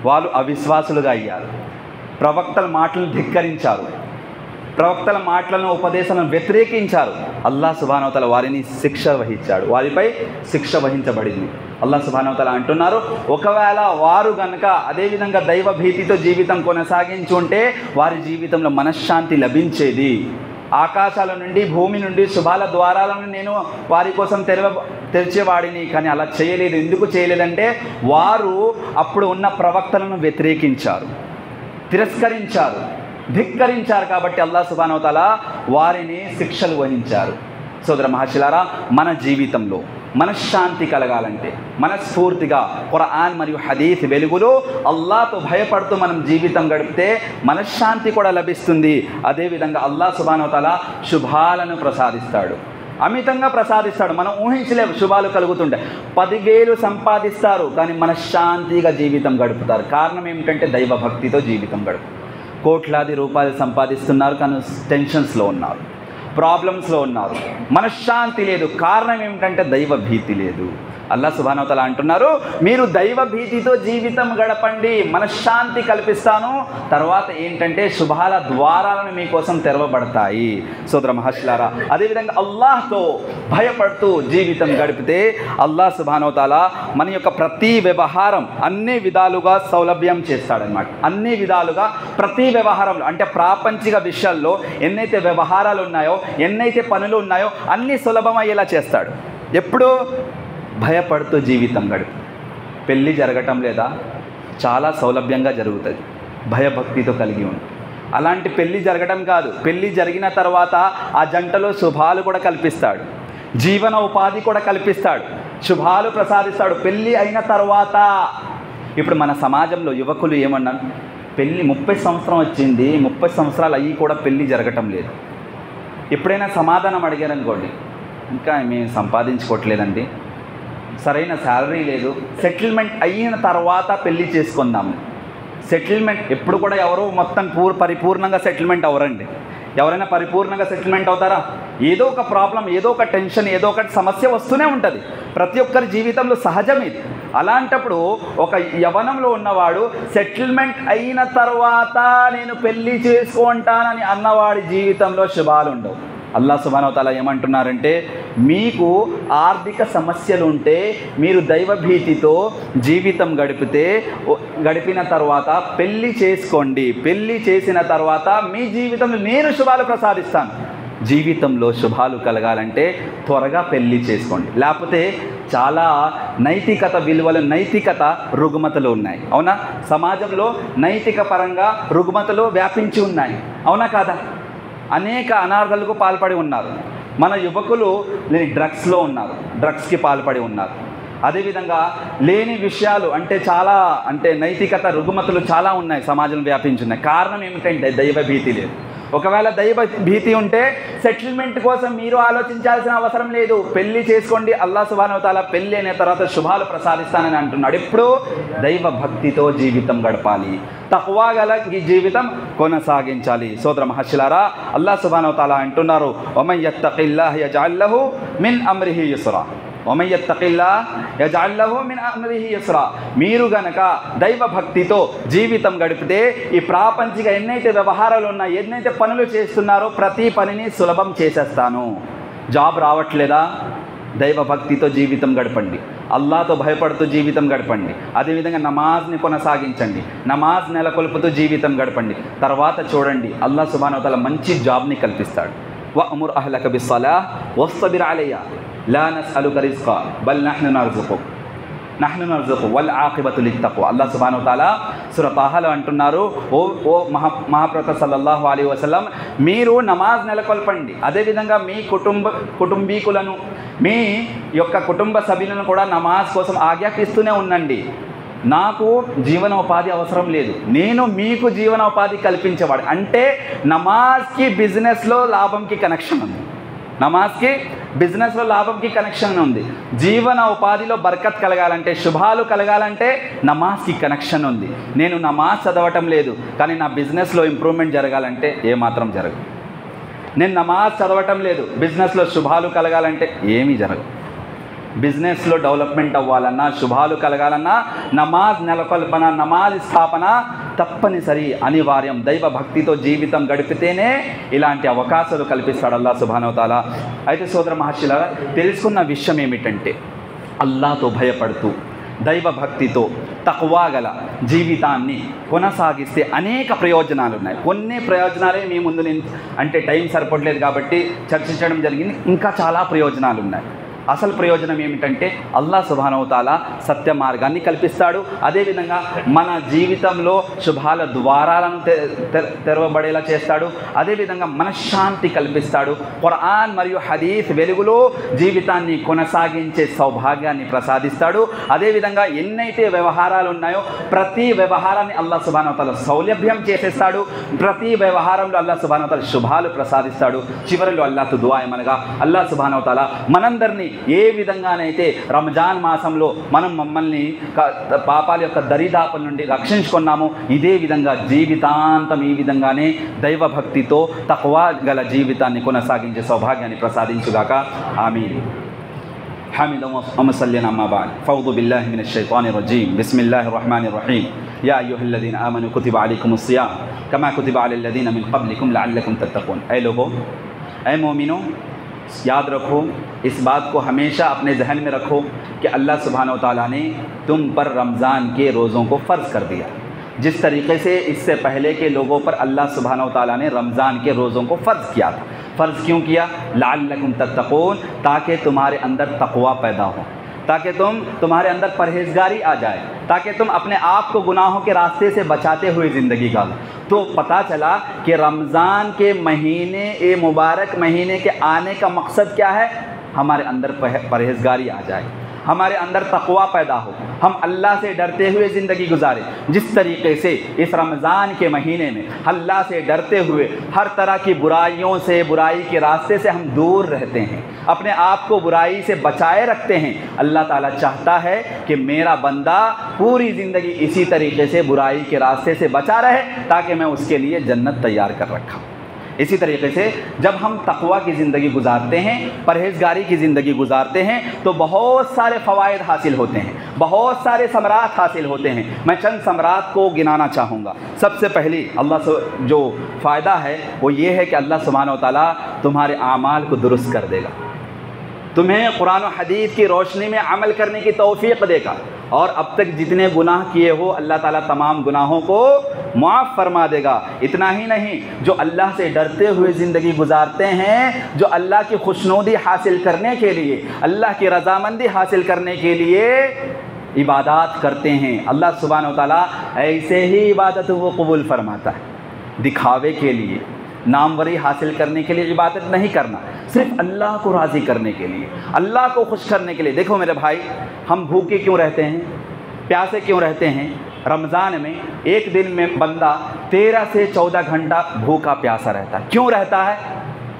వాళ్ళు అవిశ్వాసులుగా అయ్యారు. ప్రవక్తల మాటలను ధిక్కరించారు, ప్రవక్తల మాటలను ఉపదేశాలను వ్యతిరేకించారు. అల్లాహ్ సుబ్హానహు వ తఆలా వారిపై శిక్ష వహించబడింది. అల్లాహ్ సుబ్హానహు వ తఆలా అంటున్నారు, ఒకవేళ వారు గనక అదేవిధంగా దైవ భీతితో జీవితం కొనసాగించుంటే వారి జీవితంలో మనశ్శాంతి లభించేది. ఆకాశాల నుండి భూమి నుండి శుభాల ద్వారాలను నేను వారి కోసం తెరిచేవాడిని. కానీ అలా చేయలేదు. ఎందుకు చేయలేదంటే వారు అప్పుడు ఉన్న ప్రవక్తలను వ్యతిరేకించారు, తిరస్కరించారు, ధిక్కరించారు. కాబట్టి అల్లాహ్ సుబ్హానహు వ తఆలా వారిని శిక్షలు వహించారు. సోదర మహర్షులారా, మన జీవితంలో మనశ్శాంతి కలగాలంటే మనస్ఫూర్తిగా ఖురాన్ మరియు హదీస్ వెలుగులో అల్లాహ్తో భయపడుతూ మనం జీవితం గడిపితే మనశ్శాంతి కూడా లభిస్తుంది. అదేవిధంగా అల్లాహ్ సుబ్హానహు వ తఆలా శుభాలను ప్రసాదిస్తాడు, అమితంగా ప్రసాదిస్తాడు. మనం ఊహించలేము శుభాలు కలుగుతుంటాయి. 10,000 సంపాదిస్తారు కానీ మనశ్శాంతిగా జీవితం గడుపుతారు. కారణం ఏమిటంటే దైవ భక్తితో జీవితం గడుపు. కోట్లాది రూపాయలు సంపాదిస్తున్నారు కానీ టెన్షన్స్లో ఉన్నారు, ప్రాబ్లమ్స్లో ఉన్నారు, మనశ్శాంతి లేదు. కారణం ఏమిటంటే దైవ భీతి లేదు. అల్లాహ్ సుబ్హానహు వ తఆలా అంటున్నారు, మీరు దైవ భీతితో జీవితం గడపండి, మనశ్శాంతి కల్పిస్తాను. తర్వాత ఏంటంటే శుభాల ద్వారాలను మీకోసం తెరవబడతాయి. సోదర మహర్షులారా, అదేవిధంగా అల్లాహ్తో భయపడుతూ జీవితం గడిపితే అల్లాహ్ సుబ్హానహు వ తఆలా మన యొక్క ప్రతి వ్యవహారం అన్ని విధాలుగా సౌలభ్యం చేస్తాడనమాట. అన్ని విధాలుగా ప్రతి వ్యవహారంలో అంటే ప్రాపంచిక విషయాల్లో ఎన్నైతే వ్యవహారాలు ఉన్నాయో, ఎన్నైతే పనులు ఉన్నాయో అన్నీ సులభమయ్యేలా చేస్తాడు. ఎప్పుడు భయపడుతూ జీవితం గడుపు. పెళ్ళి జరగటం లేదా, చాలా సౌలభ్యంగా జరుగుతుంది భయభక్తితో కలిగి ఉంది. అలాంటి పెళ్ళి జరగడం కాదు, పెళ్ళి జరిగిన తర్వాత ఆ జంటలో శుభాలు కూడా కల్పిస్తాడు, జీవన ఉపాధి కూడా కల్పిస్తాడు, శుభాలు ప్రసాదిస్తాడు పెళ్ళి అయిన తర్వాత. ఇప్పుడు మన సమాజంలో యువకులు ఏమన్నాను, పెళ్ళి 30 సంవత్సరం వచ్చింది, 30 సంవత్సరాలు అయ్యి కూడా పెళ్ళి జరగటం లేదు. ఎప్పుడైనా సమాధానం అడిగారనుకోండి, ఇంకా మేము సంపాదించుకోవట్లేదండి, సరైన శాలరీ లేదు, సెటిల్మెంట్ అయిన తర్వాత పెళ్ళి చేసుకుందాము. సెటిల్మెంట్ ఎప్పుడు కూడా ఎవరు మొత్తం పరిపూర్ణంగా సెటిల్మెంట్ అవ్వరండి. ఎవరైనా పరిపూర్ణంగా సెటిల్మెంట్ అవుతారా? ఏదో ఒక ప్రాబ్లం, ఏదో ఒక టెన్షన్, ఏదో ఒక సమస్య వస్తూనే ఉంటుంది. ప్రతి ఒక్కరి జీవితంలో సహజం ఇది. అలాంటప్పుడు ఒక యవ్వనంలో ఉన్నవాడు సెటిల్మెంట్ అయిన తర్వాత నేను పెళ్ళి చేసుకుంటానని అన్నవాడి జీవితంలో శుభాలు ఉండవు. అల్లాహ్ సుబ్హానహు వ తఆలా ఏమంటున్నారంటే, మీకు ఆర్థిక సమస్యలు ఉంటే మీరు దైవ భీతితో జీవితం గడిపిన తర్వాత పెళ్ళి చేసుకోండి. పెళ్ళి చేసిన తర్వాత మీ జీవితంలో నేను శుభాలు ప్రసాదిస్తాను. జీవితంలో శుభాలు కలగాలంటే త్వరగా పెళ్ళి చేసుకోండి. లేకపోతే చాలా నైతికత విలువలు, నైతికత రుగ్మతలు ఉన్నాయి. అవునా? సమాజంలో నైతిక పరంగా రుగ్మతలు వ్యాపించి ఉన్నాయి. అవునా కాదా? అనేక అనార్థాలకు పాల్పడి ఉన్నారు. మన యువకులు డ్రగ్స్లో ఉన్నారు, డ్రగ్స్కి పాల్పడి ఉన్నారు. అదేవిధంగా లేని విషయాలు అంటే నైతికత రుగ్మతలు చాలా ఉన్నాయి, సమాజంలో వ్యాపించున్నాయి. కారణం ఏమిటంటే దైవ భీతి లేదు. ఒకవేళ దైవ భీతి ఉంటే సెటిల్మెంట్ కోసం మీరు ఆలోచించాల్సిన అవసరం లేదు. పెళ్ళి చేసుకోండి. అల్లాహ్ సుబ్హానహు వ తఆలా పెళ్ళి అయిన తర్వాత శుభాలు ప్రసాదిస్తానని అంటున్నాడు. ఎప్పుడు దైవ భక్తితో జీవితం గడపాలి, తక్వా గల ఈ జీవితం కొనసాగించాలి. సోదర మహర్షులారా, అల్లాహ్ సుబ్హానహు వ తఆలా అంటున్నారు, వమన్ యత్తఖిల్లాహ యజ్అల్ లహు మిన్ అమ్రిహి యుస్రా, వమన్ యత్తఖిల్లాహ యజ్అల్ లహు మిన్ అమ్రిహి యుస్రా. మీరు గనక దైవ భక్తితో జీవితం గడిపితే ఈ ప్రాపంచిక ఎన్నైతే వ్యవహారాలు ఉన్నాయో, ఎన్నైతే పనులు చేస్తున్నారో ప్రతి పనిని సులభం చేసేస్తాను. జాబ్ రావట్లేదా? దైవభక్తితో జీవితం గడపండి, అల్లాతో భయపడుతూ జీవితం గడపండి, అదేవిధంగా నమాజ్ని కొనసాగించండి, నమాజ్ నెలకొల్పుతూ జీవితం గడపండి. తర్వాత చూడండి అల్లాహ్ సుబ్హానహు వ తఆలా మంచి జాబ్ని కల్పిస్తాడు. వఅముర్ అహ్లక బిస్సలాహ్ వస్తబిర్ అలైహా లా నస్అలుక రిజ్కా బల్ నహ్ను నర్జుకు వల్ ఆఖిబతు లిత్తఖ్వా. అల్లాహ్ సుబ్హానహు వ తఆలా సూరా తాహాలో అంటున్నారు, ఓ మహాప్రవక్త సల్లల్లాహు అలైహి వసల్లం, మీరు నమాజ్ నెలకొల్పండి, అదేవిధంగా మీ కుటుంబీకులను, మీ యొక్క కుటుంబ సభ్యులను కూడా నమాజ్ కోసం ఆజ్ఞాపిస్తూనే ఉండండి. నాకు జీవనోపాధి అవసరం లేదు, నేను మీకు జీవనోపాధి కల్పించేవాడు. అంటే నమాజ్కి బిజినెస్లో లాభంకి కనెక్షన్ ఉంది, నమాజ్కి బిజినెస్లో లాభంకి కనెక్షన్ ఉంది. జీవన ఉపాధిలో బర్కత్ కలగాలంటే, శుభాలు కలగాలంటే నమాజ్కి కనెక్షన్ ఉంది. నేను నమాజ్ చదవటం లేదు కానీ నా బిజినెస్లో ఇంప్రూవ్మెంట్ జరగాలంటే ఏమాత్రం జరగదు. నేను నమాజ్ చదవటం లేదు, బిజినెస్లో శుభాలు కలగాలంటే ఏమీ జరగదు. బిజినెస్లో డెవలప్మెంట్ అవ్వాలన్నా, శుభాలు కలగాలన్నా నమాజ్ నెలకొల్పన, నమాజ్ స్థాపన తప్పనిసరి, అనివార్యం. దైవ భక్తితో జీవితం గడిపితేనే ఇలాంటి అవకాశాలు కల్పిస్తాడు అల్లాహ్ సుబ్హానహు వ తఆలా. అయితే సోదర మహర్షులారా, తెలుసుకున్న విషయం ఏమిటంటే, అల్లాహ్తో భయపడుతూ దైవ భక్తితో తక్వా గల జీవితాన్ని కొనసాగిస్తే అనేక ప్రయోజనాలు ఉన్నాయి. కొన్ని ప్రయోజనాలే మీ ముందు అంటే టైం సరిపడలేదు కాబట్టి చర్చించడం జరిగింది. ఇంకా చాలా ప్రయోజనాలు ఉన్నాయి. అసలు ప్రయోజనం ఏమిటంటే, అల్లాహ్ సుబ్హానహు వ తఆలా సత్య మార్గాన్ని కల్పిస్తాడు. అదేవిధంగా మన జీవితంలో శుభాల ద్వారాలను తెరవబడేలా చేస్తాడు. అదేవిధంగా మనశ్శాంతి కల్పిస్తాడు. ఖురాన్ మరియు హదీస్ వెలుగులో జీవితాన్ని కొనసాగించే సౌభాగ్యాన్ని ప్రసాదిస్తాడు. అదేవిధంగా ఎన్నైతే వ్యవహారాలు ఉన్నాయో ప్రతి వ్యవహారాన్ని అల్లాహ్ సుబ్హానహు వ తఆలా సౌలభ్యం చేసేస్తాడు. ప్రతి వ్యవహారంలో అల్లాహ్ సుబ్హానహు వ తఆలా శుభాలు ప్రసాదిస్తాడు. చివరిలో అల్లాహ్తో దుఆ ఏమనగా, అల్లాహ్ సుబ్హానహు వ తఆలా మనందరినీ ఏ విధంగానైతే రంజాన్ మాసంలో మమ్మల్ని పాపాల యొక్క దరిదాపుల నుండి రక్షించుకున్నామో, ఇదే విధంగా జీవితాంతం ఈ విధంగానే దైవభక్తితో తక్వా గల జీవితాన్ని కొనసాగించే సౌభాగ్యాన్ని ప్రసాదించుగాక. ఆమీన్. حامدا ومصليا أما بعد فأعوذ بالله من الشيطان الرجيم بسم الله الرحمن الرحيم يا أيها الذين آمنوا كتب عليكم الصيام كما كتب على الذين من قبلكم لعلكم تتقون. ऐ लोगों, ऐ मोमिनों, याद रखो, इस बात को हमेशा अपने जहन में रखो कि अल्लाह सुब्हानहु व तआला ने तुम पर रमज़ान के रोज़ों को फ़र्ज़ कर दिया. जिस तरीके से इससे पहले के लोगों पर अल्लाह सुब्हानहु व तआला ने रमज़ान के रोज़ों को फ़र्ज़ किया था. फ़र्ज़ क्यों किया? लअल्लकुम तत्तक़ून, ताकि तुम्हारे अंदर तक़वा पैदा हो, ताकि तुम्हारे अंदर परहेज़गारी आ जाए, ताकि तुम अपने आप को गुनाहों के रास्ते से बचाते हुए ज़िंदगी गालो. तो पता चला कि रमज़ान के महीने, ये मुबारक महीने के आने का मकसद क्या है? हमारे अंदर परहेज़गारी आ जाए, हमारे अंदर तक़वा पैदा हो, हम अल्लाह से डरते हुए ज़िंदगी गुजारें. जिस तरीके से इस रमज़ान के महीने में अल्लाह से डरते हुए हर तरह की बुराइयों से, बुराई के रास्ते से हम दूर रहते हैं, अपने आप को बुराई से बचाए रखते हैं. अल्लाह ताला चाहता है कि मेरा बंदा पूरी ज़िंदगी इसी तरीके से बुराई के रास्ते से बचा रहे, ताकि मैं उसके लिए जन्नत तैयार कर रखा. इसी तरीके से जब हम तक़वा की ज़िंदगी गुजारते हैं, परहेज़गारी की ज़िंदगी गुजारते हैं, तो बहुत सारे फ़वाइद हासिल होते हैं, बहुत सारे समरात हासिल होते हैं. मैं चंद समरात को गिनाना चाहूँगा. सबसे पहली अल्लाह से जो फ़ायदा है वो ये है कि अल्लाह सुब्हानहु व तआला तुम्हारे आमाल को दुरुस्त कर देगा, तुम्हें कुरान और हदीस की रोशनी में अमल करने की तौफ़ीक़ देगा, और अब तक जितने गुनाह किए हो अल्लाह ताला तमाम गुनाहों को माफ़ फरमा देगा. इतना ही नहीं, जो अल्लाह से डरते हुए ज़िंदगी गुजारते हैं, जो अल्लाह की खुशनुदी हासिल करने के लिए, अल्लाह की रज़ामंदी हासिल करने के लिए इबादत करते हैं, अल्लाह सुब्हानहु व तआला ऐसे ही इबादत वो कबूल फरमाता है. दिखावे के लिए, नामवरी हासिल करने के लिए इबादत नहीं करना, सिर्फ अल्लाह को राज़ी करने के लिए, अल्लाह को खुश करने के लिए. देखो मेरे भाई, हम भूखे क्यों रहते हैं, प्यासे क्यों रहते हैं? रमज़ान में एक दिन में बंदा 13 से 14 घंटा भूखा प्यासा रहता है. क्यों रहता है?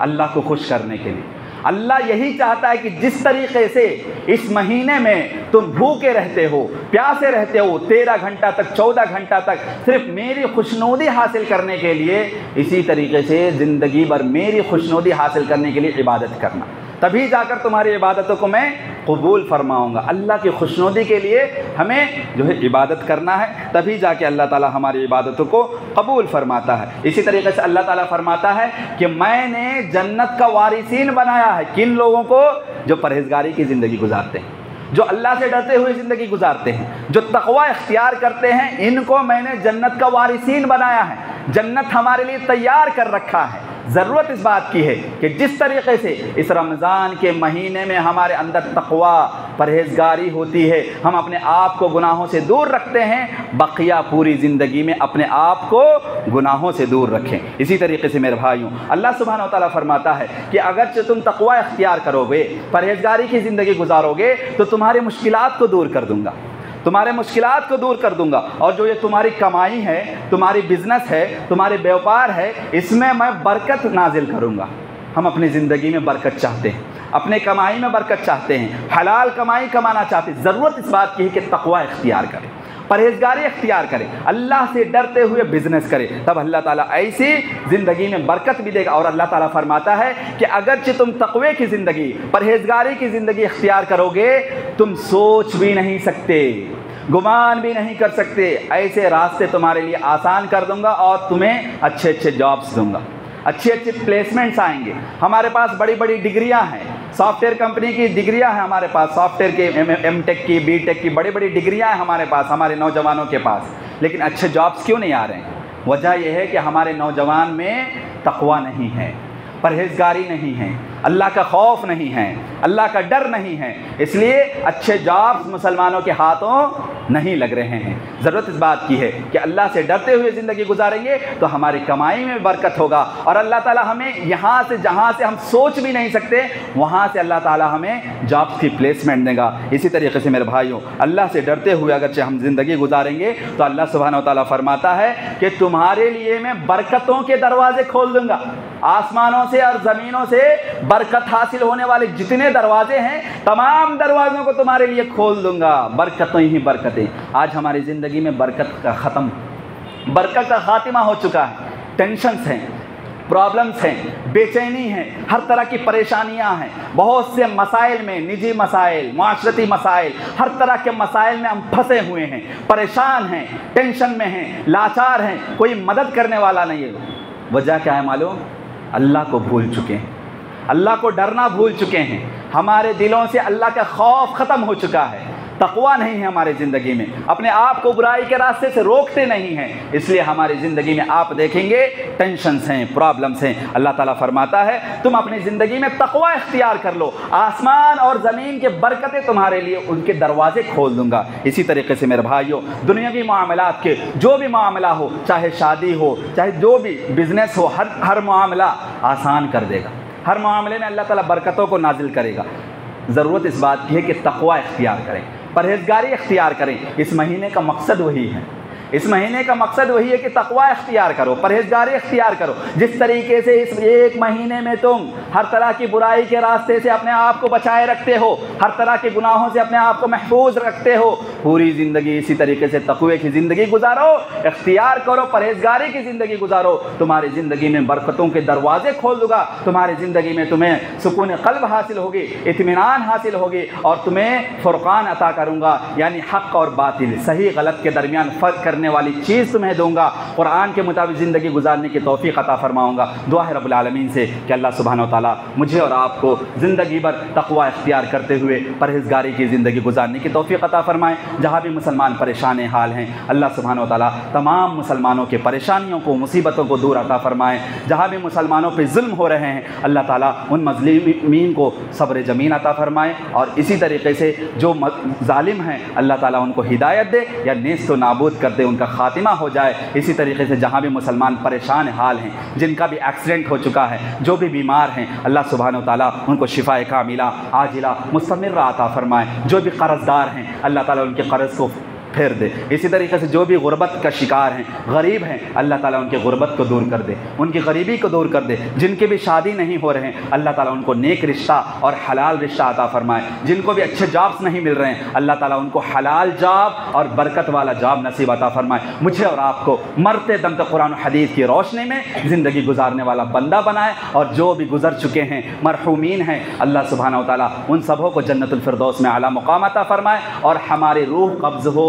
अल्लाह को खुश करने के लिए. अल्लाह यही चाहता है कि जिस तरीके से इस महीने में तुम भूखे रहते हो, प्यासे रहते हो 13 घंटा तक, 14 घंटा तक सिर्फ मेरी खुशनुदी हासिल करने के लिए, इसी तरीके से ज़िंदगी भर मेरी खुशनुदी हासिल करने के लिए इबादत करना. तभी जाकर तुम्हारी इबादतों को मैं कबूल फरमाऊँगा। अल्लाह की खुशनुदी के लिए हमें जो है इबादत करना है, तभी जाके अल्लाह ताला हमारी इबादतों को कबूल फरमाता है। इसी तरीके से अल्लाह ताला फरमाता है कि मैंने जन्नत का वारिसीन बनाया है किन लोगों को, जो परहेज़गारी की ज़िंदगी गुजारते हैं, जो अल्लाह से डरते हुए ज़िंदगी गुजारते हैं, जो तक़वा इख्तियार करते हैं, इनको मैंने जन्नत का वारिसीन बनाया है। जन्नत हमारे लिए तैयार कर रखा है। ज़रूरत इस बात की है कि जिस तरीके से इस रमज़ान के महीने में हमारे अंदर तक़वा परहेज़गारी होती है, हम अपने आप को गुनाहों से दूर रखते हैं, बक़िया पूरी ज़िंदगी में अपने आप को गुनाहों से दूर रखें। इसी तरीके से मेरे भाइयों, अल्लाह सुब्हानहू व तआला फरमाता है कि अगर तुम तक़वा इख्तियार करोगे, परहेज़गारी की ज़िंदगी गुजारोगे, तो तुम्हारी मुश्किलात को दूर कर दूँगा, तुम्हारे मुश्किलात को दूर कर दूंगा। और जो ये तुम्हारी कमाई है, तुम्हारी बिजनेस है, तुम्हारे व्यापार है, इसमें मैं बरकत नाजिल करूंगा। हम अपनी ज़िंदगी में बरकत चाहते हैं, अपने कमाई में बरकत चाहते हैं, हलाल कमाई कमाना चाहते हैं। ज़रूरत इस बात की है कि तक़वा इख्तियार करें, परहेज़गारी इख्तियार करें, अल्लाह से डरते हुए बिज़नेस करें, तब अल्लाह ताला ऐसी ज़िंदगी में बरकत भी देगा। और अल्लाह ताला फरमाता है कि अगरचे तुम तक़वे की ज़िंदगी, परहेज़गारी की ज़िंदगी इख्तियार करोगे, तुम सोच भी नहीं सकते, गुमान भी नहीं कर सकते, ऐसे रास्ते तुम्हारे लिए आसान कर दूंगा और तुम्हें अच्छे अच्छे जॉब्स दूंगा, अच्छे अच्छे प्लेसमेंट्स आएंगे। हमारे पास बड़ी बड़ी डिग्रियां हैं, सॉफ्टवेयर कंपनी की डिग्रियां हैं हमारे पास, सॉफ्टवेयर के एमटेक की, बीटेक की बड़ी बड़ी डिग्रियां हैं हमारे पास, हमारे नौजवानों के पास, लेकिन अच्छे जॉब्स क्यों नहीं आ रहे हैं? वजह यह है कि हमारे नौजवान में तक़वा नहीं है, परहेज़गारी नहीं है, अल्लाह का खौफ नहीं है, अल्लाह का डर नहीं है, इसलिए अच्छे जॉब्स मुसलमानों के हाथों नहीं लग रहे हैं। ज़रूरत इस बात की है कि अल्लाह से डरते हुए ज़िंदगी गुजारेंगे तो हमारी कमाई में बरकत होगा, और अल्लाह ताला हमें यहाँ से जहाँ से हम सोच भी नहीं सकते, वहाँ से अल्लाह ताला हमें जॉब्स की प्लेसमेंट देगा। इसी तरीके से मेरे भाइयों, अल्लाह से डरते हुए अगरचे हम ज़िंदगी गुजारेंगे तो अल्लाह सुब्हानहू व तआला फरमाता है कि तुम्हारे लिए मैं बरकतों के दरवाज़े खोल दूँगा। आसमानों से और ज़मीनों से बरकत हासिल होने वाले जितने दरवाजे हैं, तमाम दरवाज़ों को तुम्हारे लिए खोल दूंगा। बरकतें ही बरकतें। आज हमारी ज़िंदगी में बरकत का ख़त्म, बरकत का खातिमा हो चुका है। टेंशन्स हैं, प्रॉब्लम्स हैं, बेचैनी है, हर तरह की परेशानियां हैं, बहुत से मसाइल में, निजी मसाइल, माशरती मसाइल, हर तरह के मसाइल में हम फंसे हुए हैं, परेशान हैं, टेंशन में हैं, लाचार हैं, कोई मदद करने वाला नहीं है। वजह क्या है मालूम? अल्लाह को भूल चुके हैं, अल्लाह को डरना भूल चुके हैं, हमारे दिलों से अल्लाह का खौफ ख़त्म हो चुका है, तक़वा नहीं है हमारे ज़िंदगी में, अपने आप को बुराई के रास्ते से रोकते नहीं हैं, इसलिए हमारी ज़िंदगी में आप देखेंगे टेंशन्स हैं, प्रॉब्लम्स हैं। अल्लाह ताला फरमाता है तुम अपनी ज़िंदगी में तक़वा इख्तियार कर लो, आसमान और ज़मीन के बरकतें तुम्हारे लिए उनके दरवाज़े खोल दूँगा। इसी तरीके से मेरे भाइयों, दुनियावी मामलात के जो भी मामला हो, चाहे शादी हो, चाहे जो भी बिज़नेस हो, हर मामला आसान कर देगा, हर मामले में अल्लाह ताला बरकतों को नाजिल करेगा। ज़रूरत इस बात की है कि तक़वा इख्तियार करें, परहेज़गारी इख्तियार करें। इस महीने का मकसद वही है, इस महीने का मकसद वही है कि तक़वा इख्तियार करो, परहेज़गारी इख्तियार करो। जिस तरीके से इस एक महीने में तुम हर तरह की बुराई के रास्ते से अपने आप को बचाए रखते हो, हर तरह के गुनाहों से अपने आप को महफूज रखते हो, पूरी ज़िंदगी इसी तरीके से तक़वे की ज़िंदगी गुजारो, इख्तियार करो, परहेज़गारी की ज़िंदगी गुजारो। तुम्हारी ज़िंदगी में बरकतों के दरवाज़े खोल दूँगा, तुम्हारी ज़िंदगी में तुम्हें सुकून क़ल्ब हासिल होगी, इत्मीनान हासिल होगी, और तुम्हें फ़ुरक़ान अता करूँगा, यानी हक़ और बातिल, सही गलत के दरमियान फ़र्क करने वाली चीज़ तुम्हें दूंगा, कुरान के मुताबिक ज़िंदगी गुजारने की तौफ़ीक़ अता फरमाऊँगा। दुआ है रब्बुल आलमीन से कि अल्लाह सुब्हानहू व तआला मुझे और आपको ज़िंदगी भर तक़वा इख्तियार करते हुए परहेज़गारी की ज़िंदगी गुजारने की तौफ़ीक़ अता फ़रमाएँ। जहाँ भी मुसलमान परेशान हाल हैं, अल्लाह सुब्हानहू व तआला तमाम मुसलमानों के परेशानियों को, मुसीबतों को दूर अता फ़रमाएँ। जहाँ भी मुसलमानों पर जुल्म हो रहे हैं, अल्लाह ताला उन मज़लूमीन को सब्र जमीन अता फ़रमाएँ, और इसी तरीके से जो ज़ालिम हैं, अल्लाह ताला उनको हिदायत दे या नेस्त व नाबूद कर दे, उनका ख़ातिमा हो जाए। इसी तरीके से जहाँ भी मुसलमान परेशान हाल हैं, जिनका भी एक्सीडेंट हो चुका है, जो भी बीमार हैं, अल्लाह सुब्हानहू व तआला उनको शिफाए कामिला आजिला मुस्तमिर्रा अता फ़रमाए। जो भी कर्ज़दार हैं, अल्लाह ताला उनके कर्ज़ को फेर दे। इसी तरीके से जो भी गुर्बत का शिकार हैं, गरीब हैं, अल्लाह ताला उनके गुर्बत को दूर कर दे, उनकी गरीबी को दूर कर दे। जिनके भी शादी नहीं हो रहे हैं, अल्लाह ताला उनको नेक रिश्ता और हलाल रिश्ता अता फरमाए। जिनको भी अच्छे जॉब्स नहीं मिल रहे हैं, अल्लाह ताला उनको हलाल जॉब और बरकत वाला जॉब नसीब अता फरमाए। मुझे और आपको मरते दम तक कुरान और हदीस की रोशनी में ज़िंदगी गुजारने वाला बंदा बनाए। और जो भी गुजर चुके हैं, मरहूमीन हैं, अल्लाह सुब्हानहू व तआला उन सबों को जन्नतुल फिरदौस में आला मुकाम अता फरमाए। और हमारी रूह कब्ज़ हो,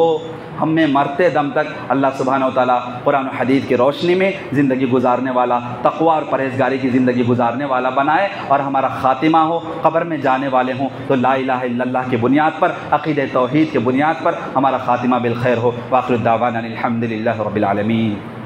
हमें मरते दम तक अल्लाह सुब्हानहू व तआला कुरान और हदीस की रोशनी में ज़िंदगी गुजारने वाला, तक़वा और परहेज़गारी की ज़िंदगी गुजारने वाला बनाए। और हमारा ख़ातिमा हो, क़ब्र में जाने वाले हों तो ला इलाहा इल्लल्लाह की बुनियाद पर, अक़ीदे तौहीद की बुनियाद पर हमारा ख़ातिमा बिल खैर हो। व आख़िरु दावाना अनिल हम्दुलिल्लाहि रब्बिल आलमीन।